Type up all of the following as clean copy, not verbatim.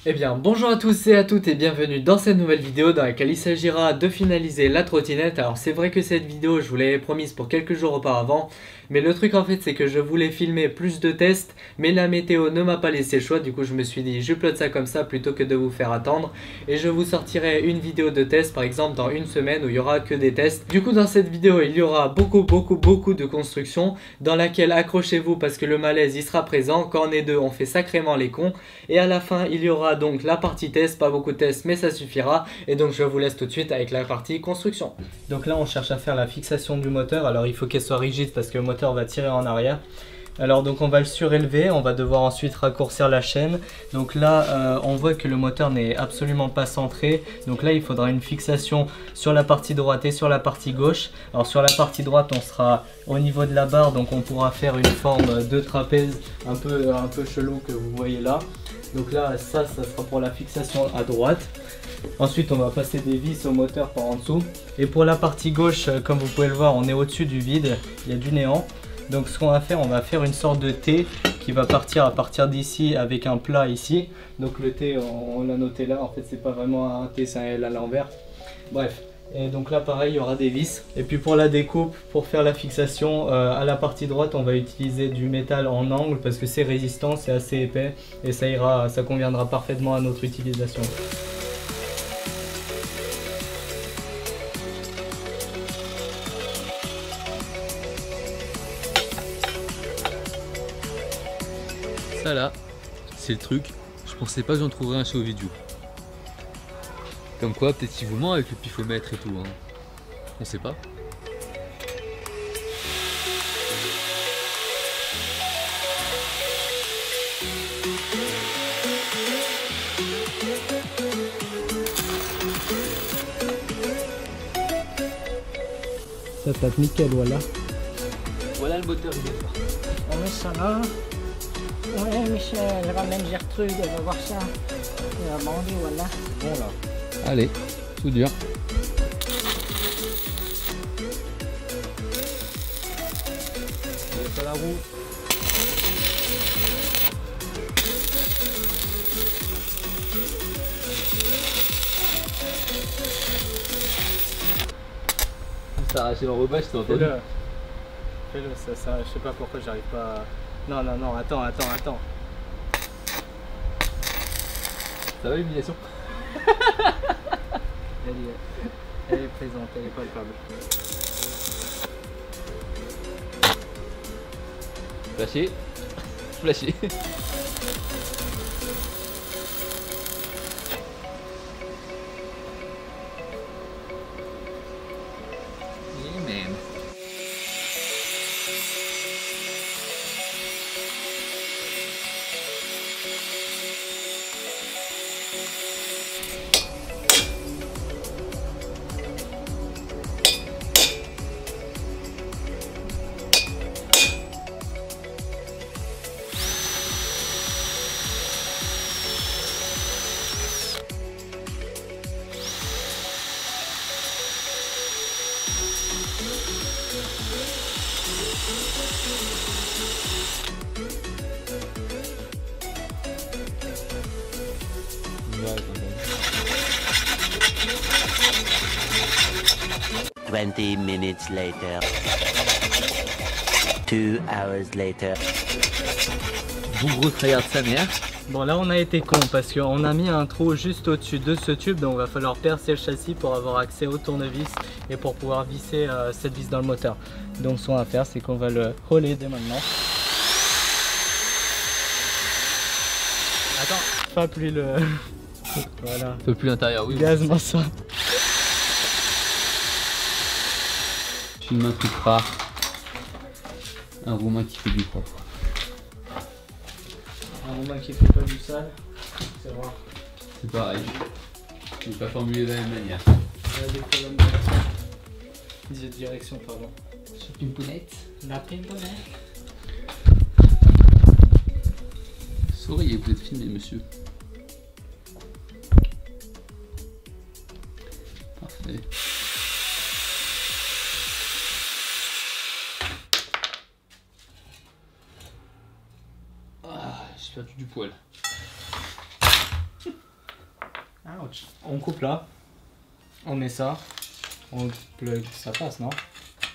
Eh bien, bonjour à tous et à toutes et bienvenue dans cette nouvelle vidéo dans laquelle il s'agira de finaliser la trottinette. Alors c'est vrai que cette vidéo, je vous l'avais promise pour quelques jours auparavant, mais le truc en fait c'est que je voulais filmer plus de tests, mais la météo ne m'a pas laissé le choix, du coup je me suis dit je upload ça comme ça plutôt que de vous faire attendre, et je vous sortirai une vidéo de test par exemple dans une semaine où il y aura que des tests. Du coup dans cette vidéo il y aura beaucoup de construction dans laquelle accrochez-vous parce que le malaise il sera présent, quand on est deux on fait sacrément les cons, et à la fin il y aura donc la partie test, pas beaucoup de tests mais ça suffira, et donc je vous laisse tout de suite avec la partie construction. Donc là on cherche à faire la fixation du moteur, alors il faut qu'elle soit rigide parce que le moteur va tirer en arrière. Alors donc on va le surélever, on va devoir ensuite raccourcir la chaîne. Donc là on voit que le moteur n'est absolument pas centré, donc là il faudra une fixation sur la partie droite et sur la partie gauche. Alors sur la partie droite on sera au niveau de la barre, donc on pourra faire une forme de trapèze un peu chelou que vous voyez là. Donc là ça sera pour la fixation à droite. Ensuite on va passer des vis au moteur par en dessous. Et pour la partie gauche, comme vous pouvez le voir, on est au-dessus du vide, il y a du néant. Donc ce qu'on va faire, on va faire une sorte de T qui va partir à partir d'ici avec un plat ici. Donc le T on l'a noté là, en fait c'est pas vraiment un T, c'est un L à l'envers. Bref. Et donc là pareil il y aura des vis. Et puis pour la découpe, pour faire la fixation à la partie droite on va utiliser du métal en angle parce que c'est résistant, c'est assez épais et ça ira, ça conviendra parfaitement à notre utilisation. Ça là, c'est le truc, je pensais pas que j'en trouverais un chez Ovidiu. Comme quoi, peut-être qu'il vous ment avec le pifomètre et tout, hein. On sait pas. Ça tape nickel, voilà. Voilà le moteur, il est là. On met ça là. Ouais, Michel, ramène Gertrude, elle va voir ça. Elle va bander, voilà. Bon là. Allez, tout dur. Sur la roue. Ça a arraché le rebâche, t'as entendu? Fais-le, ça, je sais pas pourquoi j'arrive pas à... Non, attends. Ça va l'humiliation? Elle est présente, elle est palpable. Flashé. Flashé. Yeah, man. Ouais, 20 minutes later. 2 hours later. bon gros tryhard sa mère. Bon là on a été con parce qu'on a mis un trou juste au-dessus de ce tube, donc il va falloir percer le châssis pour avoir accès au tournevis et pour pouvoir visser cette vis dans le moteur. Donc ce qu'on va faire c'est qu'on va le rouler dès maintenant. Attends, pas plus le... Voilà. Un peu plus l'intérieur, oui. Gaz-moi ça. Une main toute rare. Un roumain qui fait du propre. Un Romain qui fait pas du sale, c'est rare. C'est pareil. Je vais pas formuler de la même manière. Il y a des colonnes de direction, pardon. Sur une poulette. La pimponnette. Souriez, vous êtes filmé, monsieur. Parfait. Ah, j'ai perdu du poil. Watch. On coupe là. On met ça. On plug, ça passe, non?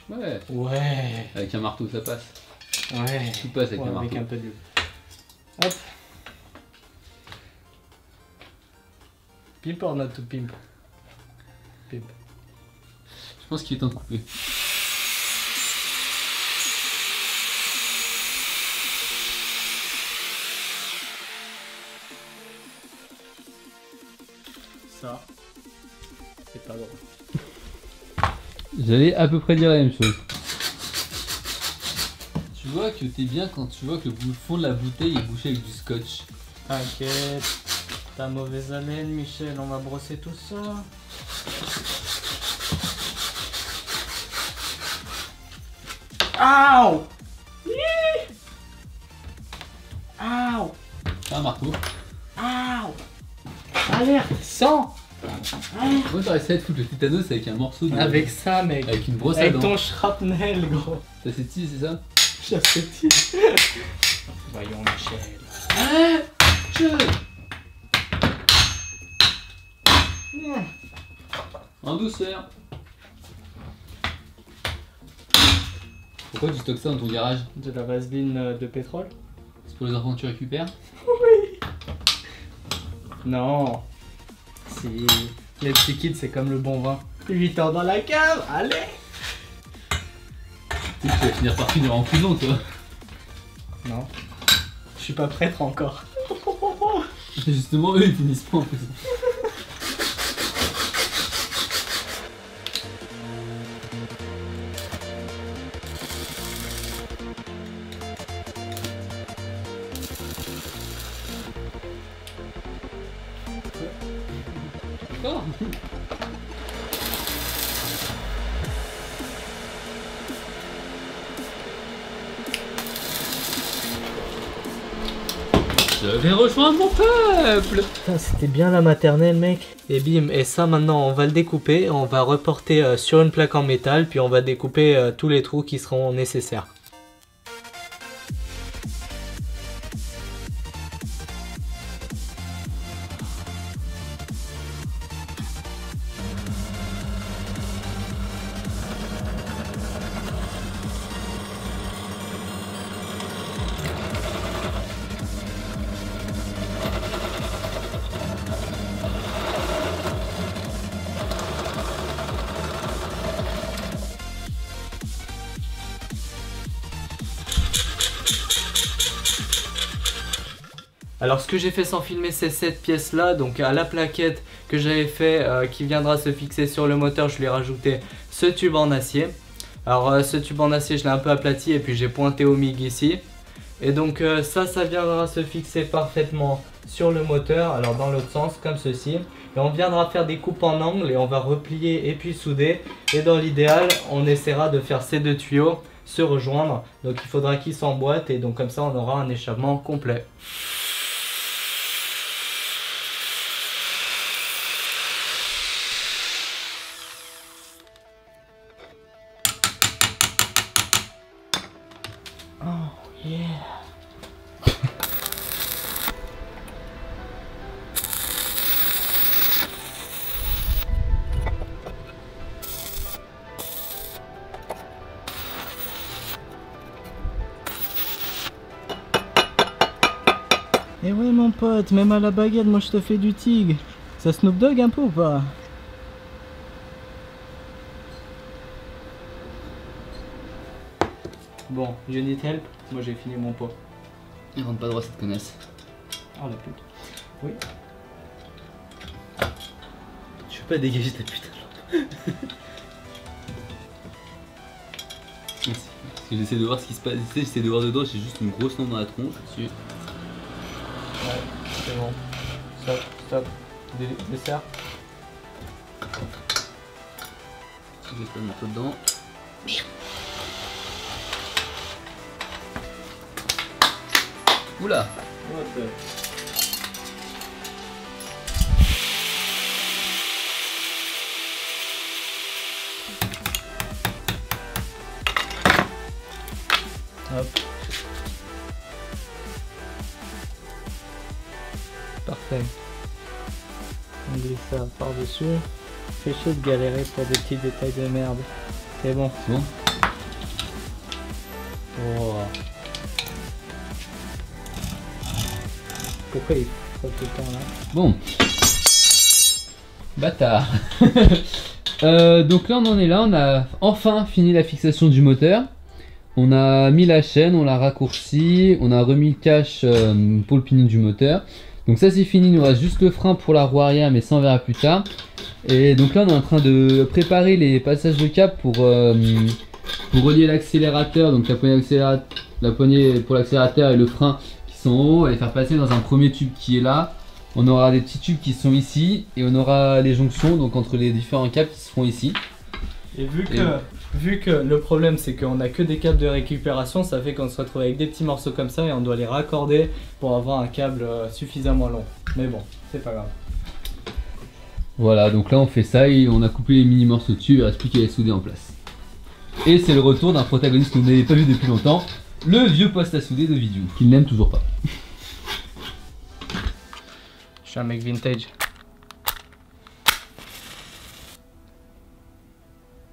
Ouais. Ouais. Avec un marteau, ça passe. Ouais. Tout passe avec Ouais, un marteau. avec un peu d'huile. Hop. Pimp or not to pimp? Pimp. Je pense qu'il est temps de couper. Ça, c'est pas drôle. J'allais à peu près dire la même chose. Tu vois que t'es bien quand tu vois que le fond de la bouteille est bouché avec du scotch. T'inquiète, t'as mauvaise haleine, Michel, on va brosser tout ça. Aouh! Aouh! Ah, un marteau. Aouh! Alerte! 100! Moi j'aurais essayé de foutre le tétanos avec un morceau de... Avec ça, mec. Avec une brosse à Avec dents. ton shrapnel, gros. Ça c'est stylé, c'est ça? J'apprécie. Voyons, Michel. Ah, en douceur. Pourquoi tu stockes ça dans ton garage? De la vaseline de pétrole? C'est pour les enfants que tu récupères? Non. Si. Les petits kids, c'est comme le bon vin. 8 ans dans la cave, allez! Tu vas finir par finir en prison, toi. Non. Je suis pas prêtre encore. Justement, eux ils finissent pas en prison. D'accord. Je vais rejoindre mon peuple. Putain, c'était bien la maternelle, mec. Et bim, et ça maintenant on va le découper, on va reporter sur une plaque en métal, puis on va découper tous les trous qui seront nécessaires. Alors ce que j'ai fait sans filmer, c'est cette pièce là, donc à la plaquette que j'avais fait qui viendra se fixer sur le moteur, je lui ai rajouté ce tube en acier. Alors ce tube en acier je l'ai un peu aplati et puis j'ai pointé au MIG ici. Et donc ça viendra se fixer parfaitement sur le moteur, alors dans l'autre sens comme ceci. Et on viendra faire des coupes en angle et on va replier et puis souder. Et dans l'idéal on essaiera de faire ces deux tuyaux se rejoindre. Donc il faudra qu'ils s'emboîtent et donc comme ça on aura un échappement complet. Oh yeah. Eh ouais mon pote, même à la baguette, moi je te fais du tigre. Ça Snoop Dogg un peu ou pas? Bon, you need help? Moi j'ai fini mon pot. Il rentre pas droit cette connasse. Oh la pute. Oui. Tu veux pas dégager ta putain de lampe. Merci. Parce que j'essaie de voir ce qui se passe. J'essaie de voir dedans, j'ai juste une grosse lampe dans la tronche dessus. Ouais, c'est bon. Stop, stop. Dessert. Je vais pas le mettre dedans. Oula! Hop. Parfait. On glisse ça par-dessus. Fait chier de galérer pour des petits détails de merde. C'est bon. C'est bon. Oh. Pourquoi il faut tout le temps là? Bon. Bâtard. Donc là on en est là, on a enfin fini la fixation du moteur. On a mis la chaîne, on l'a raccourci, on a remis le cache pour le pinion du moteur. Donc ça c'est fini, il nous reste juste le frein pour la roue arrière, mais ça on verra plus tard. Et donc là on est en train de préparer les passages de câble pour relier l'accélérateur, donc la poignée pour l'accélérateur et le frein qui sont en haut, et les faire passer dans un premier tube qui est là. On aura des petits tubes qui sont ici et on aura les jonctions donc entre les différents câbles qui se font ici. Et vu que le problème c'est qu'on a que des câbles de récupération, ça fait qu'on se retrouve avec des petits morceaux comme ça et on doit les raccorder pour avoir un câble suffisamment long. Mais bon, c'est pas grave. Voilà, donc là on fait ça et on a coupé les mini morceaux dessus, il reste plus qu'à les souder en place. Et c'est le retour d'un protagoniste que vous n'avez pas vu depuis longtemps, le vieux poste à souder de Vidéo, qu'il n'aime toujours pas. Je suis un mec vintage.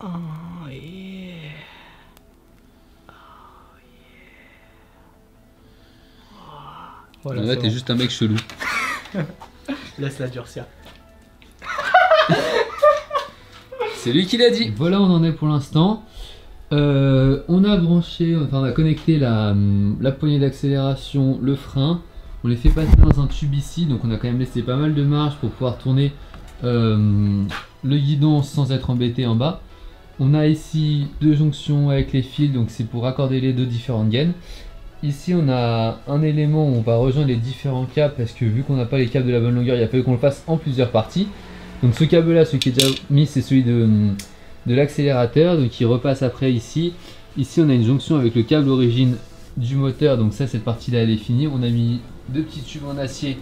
Oh yeah. Voilà, Là t'es juste un mec chelou. Laisse-la durcir. C'est lui qui l'a dit. Voilà où on en est pour l'instant. On a branché, enfin on a connecté la poignée d'accélération, le frein. On les fait passer dans un tube ici, donc on a quand même laissé pas mal de marge pour pouvoir tourner le guidon sans être embêté en bas. On a ici deux jonctions avec les fils, donc c'est pour raccorder les deux différentes gaines. Ici on a un élément où on va rejoindre les différents câbles parce que vu qu'on n'a pas les câbles de la bonne longueur, il a fallu qu'on le fasse en plusieurs parties. Donc ce câble là, celui qui est déjà mis, c'est celui de l'accélérateur, donc il repasse après ici. Ici on a une jonction avec le câble origine du moteur, donc ça cette partie là elle est finie. On a mis deux petits tubes en acier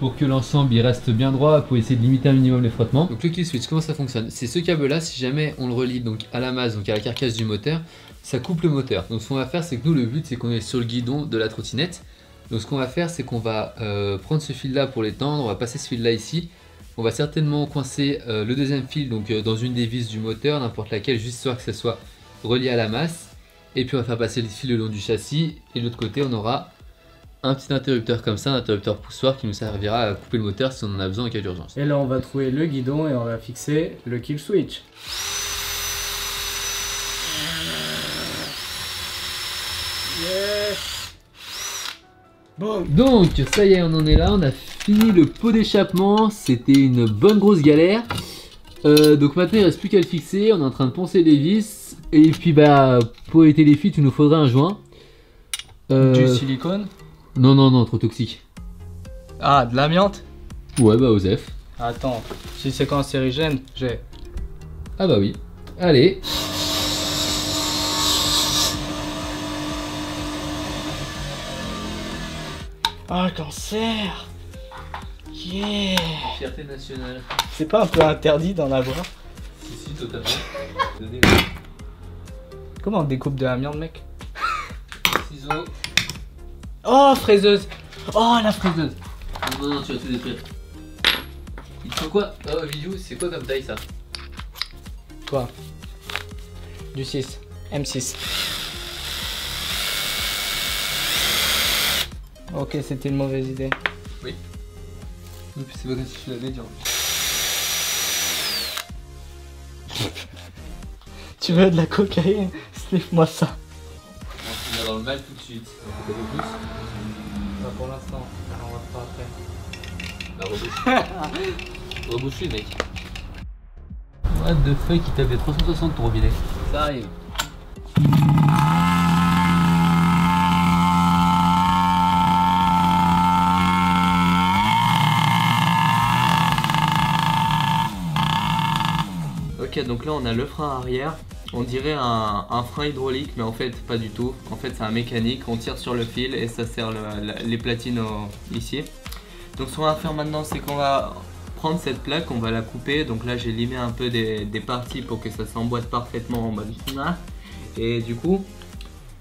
pour que l'ensemble il reste bien droit pour essayer de limiter un minimum les frottements. Donc le kill switch, comment ça fonctionne? C'est ce câble là, si jamais on le relie donc à la masse, donc à la carcasse du moteur, ça coupe le moteur. Donc ce qu'on va faire, c'est que nous le but c'est qu'on est sur le guidon de la trottinette. Donc ce qu'on va faire, c'est qu'on va prendre ce fil là pour l'étendre, on va passer ce fil là ici. On va certainement coincer le deuxième fil donc dans une des vis du moteur, n'importe laquelle, juste histoire que ça soit relié à la masse. Et puis on va faire passer le fil le long du châssis, et de l'autre côté on aura un petit interrupteur comme ça, un interrupteur poussoir qui nous servira à couper le moteur si on en a besoin en cas d'urgence. Et là on va trouver le guidon et on va fixer le kill switch. Yes. Bon. Donc ça y est, on en est là, on a fini le pot d'échappement, c'était une bonne grosse galère. Donc maintenant il reste plus qu'à le fixer, on est en train de poncer les vis. Et puis bah pour éviter les fuites il nous faudrait un joint. Du silicone? Non non non, trop toxique. Ah, de l'amiante? Ouais bah Osef. Attends, si c'est cancérigène, j'ai... Ah bah oui. Allez. Ah, cancer. Yeah. Fierté nationale. C'est pas un peu interdit d'en avoir? Si totalement. Comment on découpe de l'amiante, mec? Ciseaux. Oh, fraiseuse! Oh, la fraiseuse! Non non, tu vas tout détruire. Il te faut quoi? Oh Vidéo, c'est quoi comme taille ça? Quoi? Du 6. M6. Ok, c'était une mauvaise idée. Oui. Et puis c'est pas comme si je l'avais dit en plus. Tu veux de la cocaïne? Sniff-moi ça. On va dans le mal tout de suite. On peut plus. Pas pour l'instant, on va faire après. Bah rebouche. Rebouche-lui mec. What the fuck, il tape des 360 ton robinet. Ça arrive. Ok, donc là on a le frein arrière. On dirait un frein hydraulique, mais en fait pas du tout. En fait c'est un mécanique, on tire sur le fil et ça sert les platines ici. Donc ce qu'on va faire maintenant, c'est qu'on va prendre cette plaque, on va la couper. Donc là j'ai limé un peu des parties pour que ça s'emboîte parfaitement en mode là. Et du coup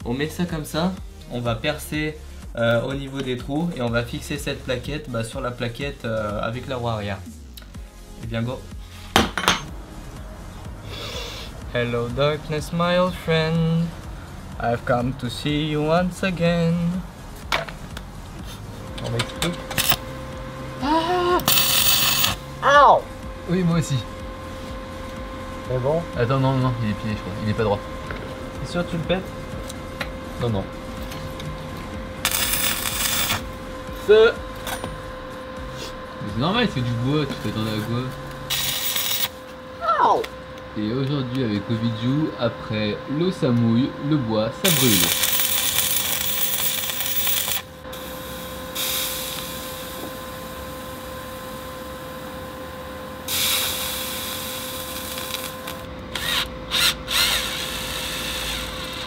on met ça comme ça, on va percer au niveau des trous et on va fixer cette plaquette sur la plaquette avec la roue arrière. Bien go. Hello darkness my old friend, I've come to see you once again. On va essayer tout. Ah. Oui, moi aussi. C'est bon? Attends, non, non, il est plié, je crois. Il est pas droit. T'es sûr que tu le pètes? Non, non. Feu. C'est normal, c'est du bois, tu t'attendais à quoi? Et aujourd'hui avec Ovidju, après l'eau ça mouille, le bois ça brûle.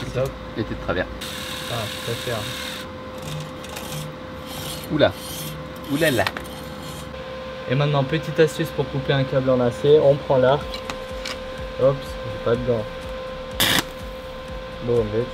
Stop. Et t'es de travers. Ah, je préfère. Oula. Oulala. Et maintenant, petite astuce pour couper un câble en acier, on prend l'arc. Hop, j'ai pas dedans. Bon, bitch.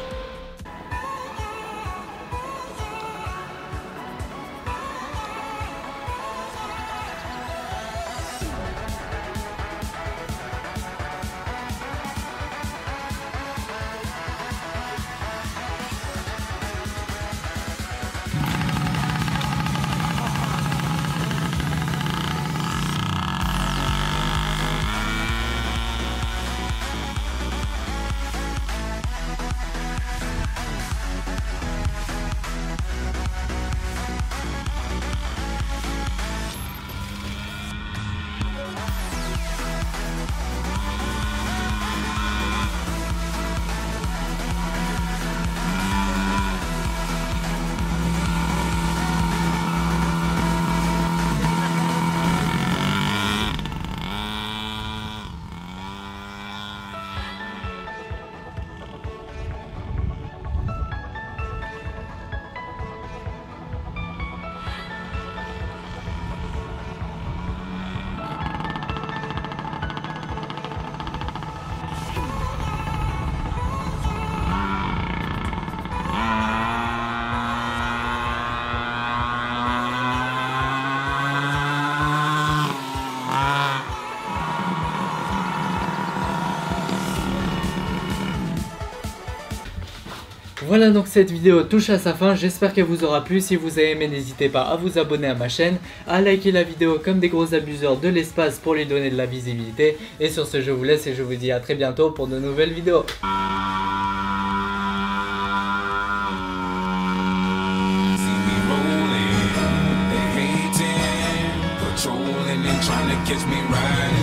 Voilà, donc cette vidéo touche à sa fin, j'espère qu'elle vous aura plu. Si vous avez aimé, n'hésitez pas à vous abonner à ma chaîne, à liker la vidéo comme des gros abuseurs de l'espace pour lui donner de la visibilité. Et sur ce, je vous laisse et je vous dis à très bientôt pour de nouvelles vidéos. Trying to catch me riding.